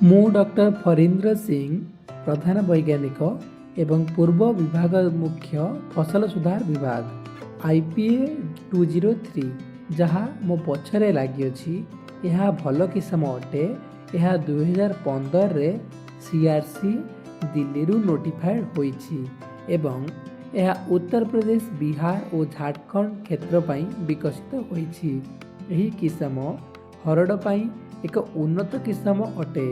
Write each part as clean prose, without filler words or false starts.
ମୁଁ ଡକ୍ଟର ଫରୀନ୍ଦ୍ର ସିଂ, ପ୍ରଧାନ ବୈଜ୍ଞାନିକ ଏବଂ ପୂର୍ବ ବିଭାଗ ମୁଖ୍ୟ ଫସଲ ସୁଧାର ବିଭାଗ IPA 203, ଯାହା ମୋ ପଛରେ ଲାଗିଅଛି। ଏହା ଭଲ କିସମ ଅଟେ। ଏହା 2015ରେ CRC ଦିଲ୍ଲୀରୁ ନୋଟିଫାଏଡ୍ ହୋଇଛି ଏବଂ ଏହା ଉତ୍ତରପ୍ରଦେଶ, ବିହାର ଓ ଝାଡ଼ଖଣ୍ଡ କ୍ଷେତ୍ର ପାଇଁ ବିକଶିତ ହୋଇଛି। ଏହି କିସମ ହରଡ଼ ପାଇଁ ଏକ ଉନ୍ନତ କିସମ ଅଟେ।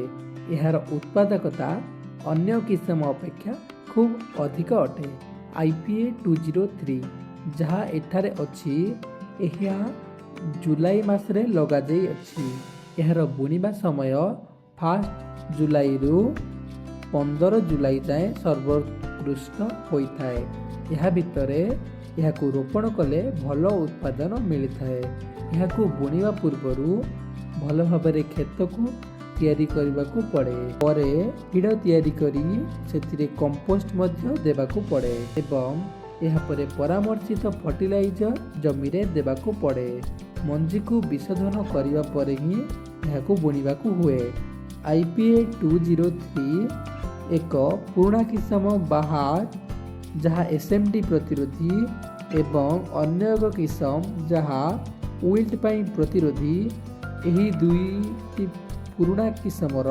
ଏହାର ଉତ୍ପାଦକତା ଅନ୍ୟ କିସମ ଅପେକ୍ଷା ଖୁବ୍ ଅଧିକ ଅଟେ। IPA 203 ଯାହା ଏଠାରେ ଅଛି, ଏହା ଜୁଲାଇ ମାସରେ ଲଗାଯାଇଅଛି। ଏହାର ବୁଣିବା ସମୟ 1 ଜୁଲାଇରୁ 15 ଜୁଲାଇ ଯାଏଁ ସର୍ବୋତ୍କୃଷ୍ଟ ହୋଇଥାଏ। ଏହା ଭିତରେ ଏହାକୁ ରୋପଣ କଲେ ଭଲ ଉତ୍ପାଦନ ମିଳିଥାଏ। ଏହାକୁ ବୁଣିବା ପୂର୍ବରୁ ଭଲ ଭାବରେ କ୍ଷେତକୁ ତିଆରି କରିବାକୁ ପଡ଼େ। ପରେ ହିଡ଼ ତିଆରି କରି ସେଥିରେ କମ୍ପୋଷ୍ଟ ମଧ୍ୟ ଦେବାକୁ ପଡ଼େ ଏବଂ ଏହାପରେ ପରାମର୍ଶିତ ଫର୍ଟିଲାଇଜର ଜମିରେ ଦେବାକୁ ପଡ଼େ। ମଞ୍ଜିକୁ ବିଶୋଧନ କରିବା ପରେ ହିଁ ଏହାକୁ ବୁଣିବାକୁ ହୁଏ। IPA 203 ଏକ ପୁରୁଣା କିସମ ବାହାର୍, ଯାହା SMD ପ୍ରତିରୋଧୀ ଏବଂ ଅନ୍ୟ ଏକ କିସମ ଯାହା ୱିଲ୍ଟ ପାଇଁ ପ୍ରତିରୋଧୀ। ଏହି ଦୁଇଟି ପୁରୁଣା କିସମର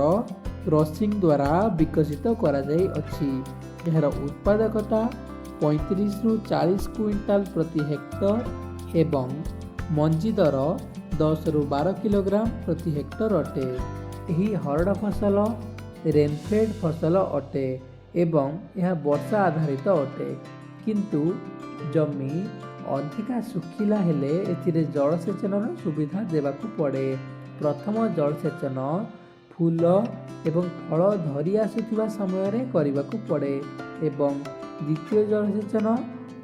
କ୍ରସିଂ ଦ୍ୱାରା ବିକଶିତ କରାଯାଇଅଛି। ଏହାର ଉତ୍ପାଦକତା 35ରୁ 40 କୁଇଣ୍ଟାଲ ପ୍ରତି ହେକ୍ଟର ଏବଂ ମଞ୍ଜି ଦର 10ରୁ 12 କିଲୋଗ୍ରାମ ପ୍ରତି ହେକ୍ଟର ଅଟେ। ଏହି ହରଡ଼ ଫସଲ ରେନଫେଡ୍ ଫସଲ ଅଟେ ଏବଂ ଏହା ବର୍ଷା ଆଧାରିତ ଅଟେ, କିନ୍ତୁ ଜମି ଅଧିକା ଶୁଖିଲା ହେଲେ ଏଥିରେ ଜଳସେଚନର ସୁବିଧା ଦେବାକୁ ପଡ଼େ। ପ୍ରଥମ ଜଳସେଚନ ଫୁଲ ଏବଂ ଫଳ ଧରି ଆସୁଥିବା ସମୟରେ କରିବାକୁ ପଡ଼େ ଏବଂ ଦ୍ୱିତୀୟ ଜଳସେଚନ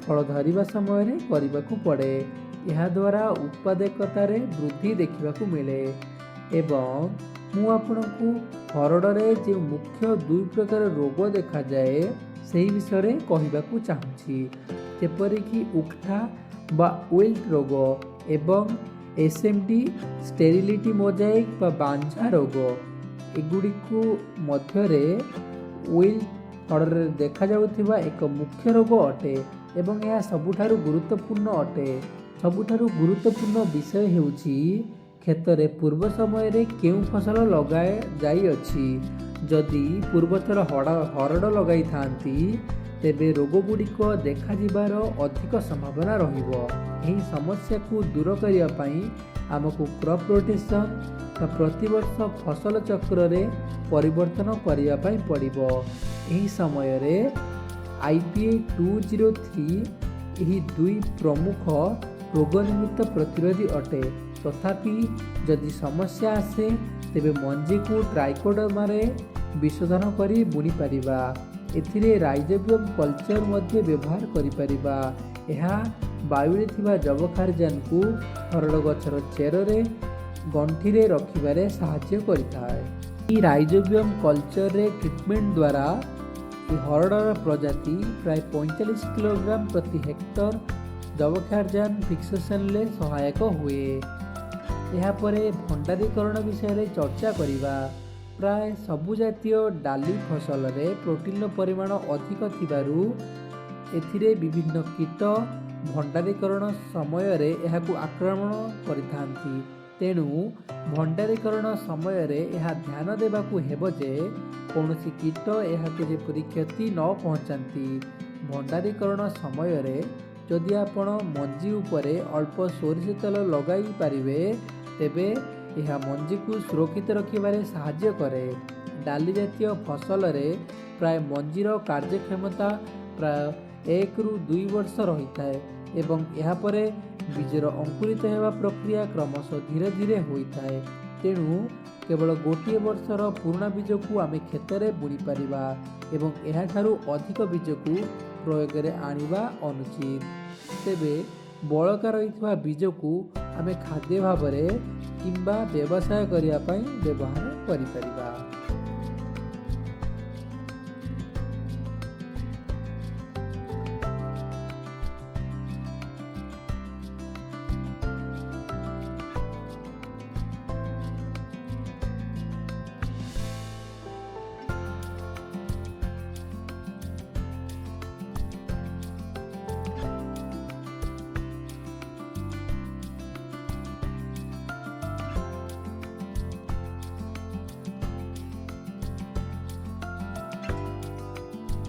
ଫଳ ଧରିବା ସମୟରେ କରିବାକୁ ପଡ଼େ। ଏହାଦ୍ୱାରା ଉତ୍ପାଦକତାରେ ବୃଦ୍ଧି ଦେଖିବାକୁ ମିଳେ। ଏବଂ ମୁଁ ଆପଣଙ୍କୁ ହରଡ଼ରେ ଯେଉଁ ମୁଖ୍ୟ ଦୁଇ ପ୍ରକାର ରୋଗ ଦେଖାଯାଏ ସେହି ବିଷୟରେ କହିବାକୁ ଚାହୁଁଛି, ଯେପରିକି ଉକ୍ଠା ବା ୱିଲ୍ଟ ରୋଗ ଏବଂ SMD ଷ୍ଟେରିଲିଟି ମୋଜାଇକ୍ ବା ବାଞ୍ଝା ରୋଗ। ଏଗୁଡ଼ିକୁ ମଧ୍ୟରେ ୱିଲ୍ଟ ହରଡ଼ରେ ଦେଖାଯାଉଥିବା ଏକ ମୁଖ୍ୟ ରୋଗ ଅଟେ ଏବଂ ଏହା ସବୁଠାରୁ ଗୁରୁତ୍ୱପୂର୍ଣ୍ଣ ଅଟେ। ସବୁଠାରୁ ଗୁରୁତ୍ୱପୂର୍ଣ୍ଣ ବିଷୟ ହେଉଛି କ୍ଷେତରେ ପୂର୍ବ ସମୟରେ କେଉଁ ଫସଲ ଲଗାଯାଇଅଛି। ଯଦି ପୂର୍ବଥର ହରଡ଼ ଲଗାଇଥାନ୍ତି, ତେବେ ରୋଗଗୁଡ଼ିକ ଦେଖାଯିବାର ଅଧିକ ସମ୍ଭାବନା ରହିବ। ଏହି ସମସ୍ୟାକୁ ଦୂର କରିବା ପାଇଁ ଆମକୁ କ୍ରପ୍ ରୋଟେସନ୍ ବା ପ୍ରତିବର୍ଷ ଫସଲ ଚକ୍ରରେ ପରିବର୍ତ୍ତନ କରିବା ପାଇଁ ପଡ଼ିବ। ଏହି ସମୟରେ IPA 203 ଏହି ଦୁଇ ପ୍ରମୁଖ ରୋଗ ନିମିତ୍ତ ପ୍ରତିରୋଧୀ ଅଟେ। ତଥାପି ଯଦି ସମସ୍ୟା ଆସେ, ତେବେ ମଞ୍ଜିକୁ ଟ୍ରାଇକୋଡର୍ମାରେ ବିଶୋଧନ କରି ବୁଣି ପାରିବା। ଏଥିରେ ରାଇଜୋବିୟମ୍ କଲଚର ମଧ୍ୟ ବ୍ୟବହାର କରିପାରିବା। ଏହା ବାୟୁରେ ଥିବା ଯବକ୍ଷାରଜାନକୁ ହରଡ଼ ଗଛର ଚେରରେ ଗଣ୍ଠିରେ ରଖିବାରେ ସାହାଯ୍ୟ କରିଥାଏ। ଏହି ରାଇଜୋବିୟମ୍ କଲଚରରେ ଟ୍ରିଟମେଣ୍ଟ ଦ୍ୱାରା ଏହି ହରଡ଼ର ପ୍ରଜାତି ପ୍ରାୟ 45 କିଲୋଗ୍ରାମ ପ୍ରତି ହେକ୍ଟର ଯବକ୍ଷାରଜାନ ଫିକ୍ସେସନରେ ସହାୟକ ହୁଏ। ଏହାପରେ ଭଣ୍ଡାରୀକରଣ ବିଷୟରେ ଚର୍ଚ୍ଚା କରିବା। ପ୍ରାୟ ସବୁ ଜାତୀୟ ଡାଲି ଫସଲରେ ପ୍ରୋଟିନର ପରିମାଣ ଅଧିକ ଥିବାରୁ ଏଥିରେ ବିଭିନ୍ନ କୀଟ ଭଣ୍ଡାରୀକରଣ ସମୟରେ ଏହାକୁ ଆକ୍ରମଣ କରିଥାନ୍ତି। ତେଣୁ ଭଣ୍ଡାରୀକରଣ ସମୟରେ ଏହା ଧ୍ୟାନ ଦେବାକୁ ହେବ ଯେ କୌଣସି କୀଟ ଏହାକୁ ଯେପରି କ୍ଷତି ନ ପହଞ୍ଚାନ୍ତି। ଭଣ୍ଡାରୀକରଣ ସମୟରେ ଯଦି ଆପଣ ମଞ୍ଜି ଉପରେ ଅଳ୍ପ ସୋରିଷ ତେଲ ଲଗାଇ ପାରିବେ, ତେବେ ଏହା ମଞ୍ଜିକୁ ସୁରକ୍ଷିତ ରଖିବାରେ ସାହାଯ୍ୟ କରେ। ଡାଲି ଜାତୀୟ ଫସଲରେ ପ୍ରାୟ ମଞ୍ଜିର କାର୍ଯ୍ୟକ୍ଷମତା ପ୍ରାୟ 1ରୁ 2 ବର୍ଷ ରହିଥାଏ ଏବଂ ଏହାପରେ ବୀଜର ଅଙ୍କୁରିତ ହେବା ପ୍ରକ୍ରିୟା କ୍ରମଶଃ ଧୀରେ ଧୀରେ ହୋଇଥାଏ। ତେଣୁ କେବଳ ଗୋଟିଏ ବର୍ଷର ପୁରୁଣା ବୀଜକୁ ଆମେ କ୍ଷେତରେ ବୁଣି ପାରିବା ଏବଂ ଏହାଠାରୁ ଅଧିକ ବୀଜକୁ ପ୍ରୟୋଗରେ ଆଣିବା ଅନୁଚିତ। ତେବେ ବଳକା ରହିଥିବା ବୀଜକୁ ଆମେ ଖାଦ୍ୟ ଭାବରେ କିମ୍ବା ବ୍ୟବସାୟ କରିବା ପାଇଁ ବ୍ୟବହାର କରିପାରିବା।